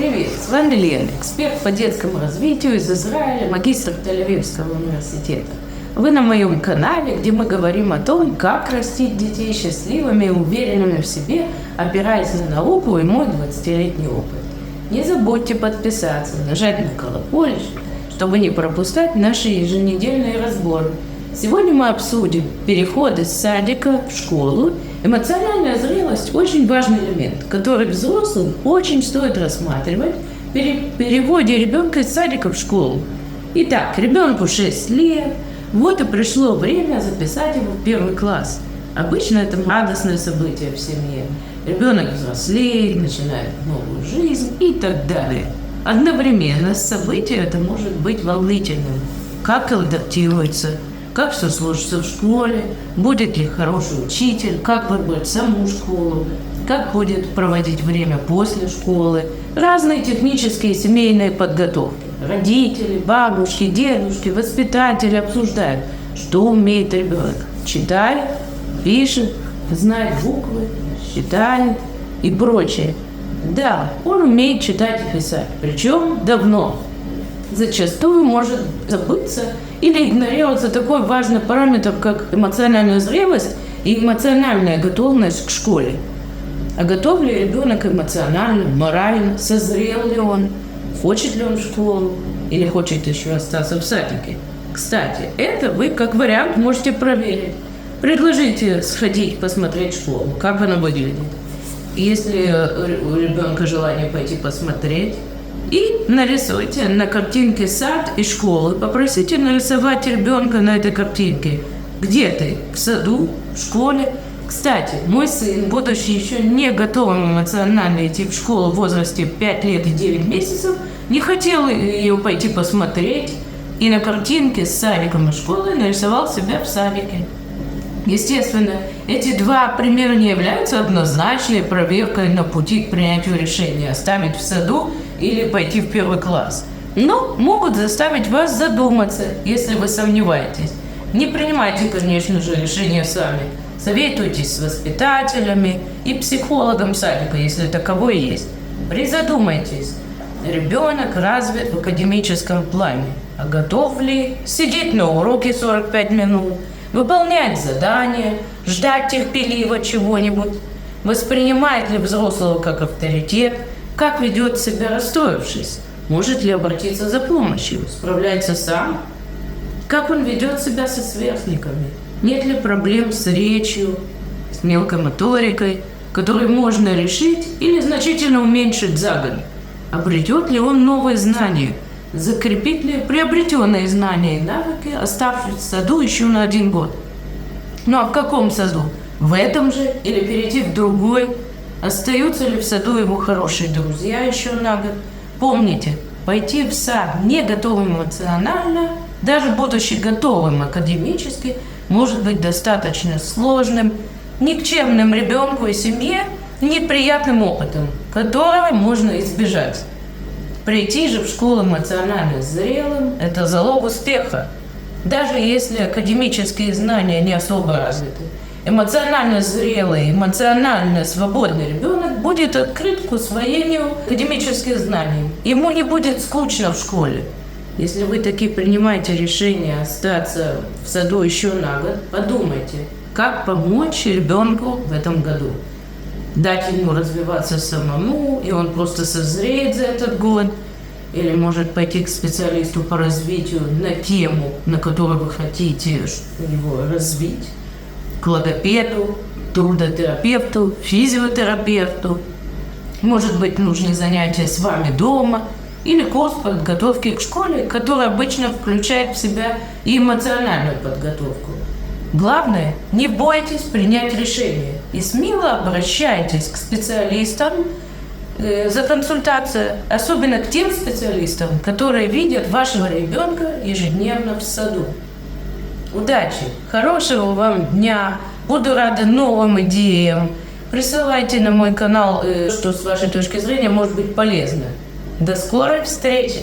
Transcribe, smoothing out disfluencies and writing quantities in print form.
Привет, с вами Лена, эксперт по детскому развитию из Израиля, магистр Тель-Авивского университета. Вы на моем канале, где мы говорим о том, как растить детей счастливыми и уверенными в себе, опираясь на науку и мой 20-летний опыт. Не забудьте подписаться, нажать на колокольчик, чтобы не пропускать наши еженедельные разборы. Сегодня мы обсудим переход из садика в школу. Эмоциональная зрелость – очень важный элемент, который взрослым очень стоит рассматривать при переводе ребенка из садика в школу. Итак, ребенку 6 лет, вот и пришло время записать его в 1 класс. Обычно это радостное событие в семье. Ребенок взрослеет, начинает новую жизнь и так далее. Одновременно событие это может быть волнительным. Как адаптируется, как все сложится в школе, будет ли хороший учитель, как выбрать саму школу, как будет проводить время после школы, разные технические и семейные подготовки. Родители, бабушки, дедушки, воспитатели обсуждают, что умеет ребенок. Читает, пишет, знает буквы, считает и прочее. Да, он умеет читать и писать, причем давно. Зачастую может забыться или игнорироваться такой важный параметр, как эмоциональная зрелость и эмоциональная готовность к школе. А готов ли ребенок эмоционально, морально, созрел ли он, хочет ли он в школу или хочет еще остаться в садике. Кстати, это вы как вариант можете проверить. Предложите сходить посмотреть школу, как она выглядит. Если у ребенка желание пойти посмотреть, и нарисуйте на картинке сад и школу. Попросите нарисовать ребенка на этой картинке. Где ты? В саду? В школе? Кстати, мой сын, будучи еще не готовым эмоционально идти в школу в возрасте 5 лет и 9 месяцев, не хотел ее пойти посмотреть. И на картинке с садиком и школой нарисовал себя в садике. Естественно, эти два примера не являются однозначной проверкой на пути к принятию решения оставить в саду или пойти в 1 класс. Но могут заставить вас задуматься, если вы сомневаетесь. Не принимайте, конечно же, решения сами. Советуйтесь с воспитателями и психологом садика, если таковой есть. Призадумайтесь. Ребенок развит в академическом плане. А готов ли сидеть на уроке 45 минут, выполнять задания, ждать терпеливо чего-нибудь? Воспринимает ли взрослого как авторитет? Как ведет себя расстроившись? Может ли обратиться за помощью? Справляется сам? Как он ведет себя со сверстниками? Нет ли проблем с речью, с мелкой моторикой, которые можно решить или значительно уменьшить за год? Обретет ли он новые знания? Закрепит ли приобретенные знания и навыки, оставшись в саду еще на 1 год? Ну а в каком саду? В этом же или перейти в другой? Остаются ли в саду его хорошие друзья еще на год? Помните, пойти в сад не готовым эмоционально, даже будучи готовым академически, может быть достаточно сложным, никчемным ребенку и семье, неприятным опытом, которого можно избежать. Прийти же в школу эмоционально зрелым – это залог успеха, даже если академические знания не особо развиты. Эмоционально зрелый, эмоционально свободный ребенок будет открыт к усвоению академических знаний. Ему не будет скучно в школе. Если вы таки принимаете решение остаться в саду еще на год, подумайте, как помочь ребенку в этом году. Дать ему развиваться самому, и он просто созреет за этот год. Или может пойти к специалисту по развитию на тему, на которую вы хотите его развить. К логопеду, трудотерапевту, физиотерапевту. Может быть, нужны занятия с вами дома или курс подготовки к школе, который обычно включает в себя и эмоциональную подготовку. Главное, не бойтесь принять решение и смело обращайтесь к специалистам за консультацией, особенно к тем специалистам, которые видят вашего ребенка ежедневно в саду. Удачи, хорошего вам дня, буду рада новым идеям. Присылайте на мой канал, что с вашей точки зрения может быть полезно. До скорой встречи!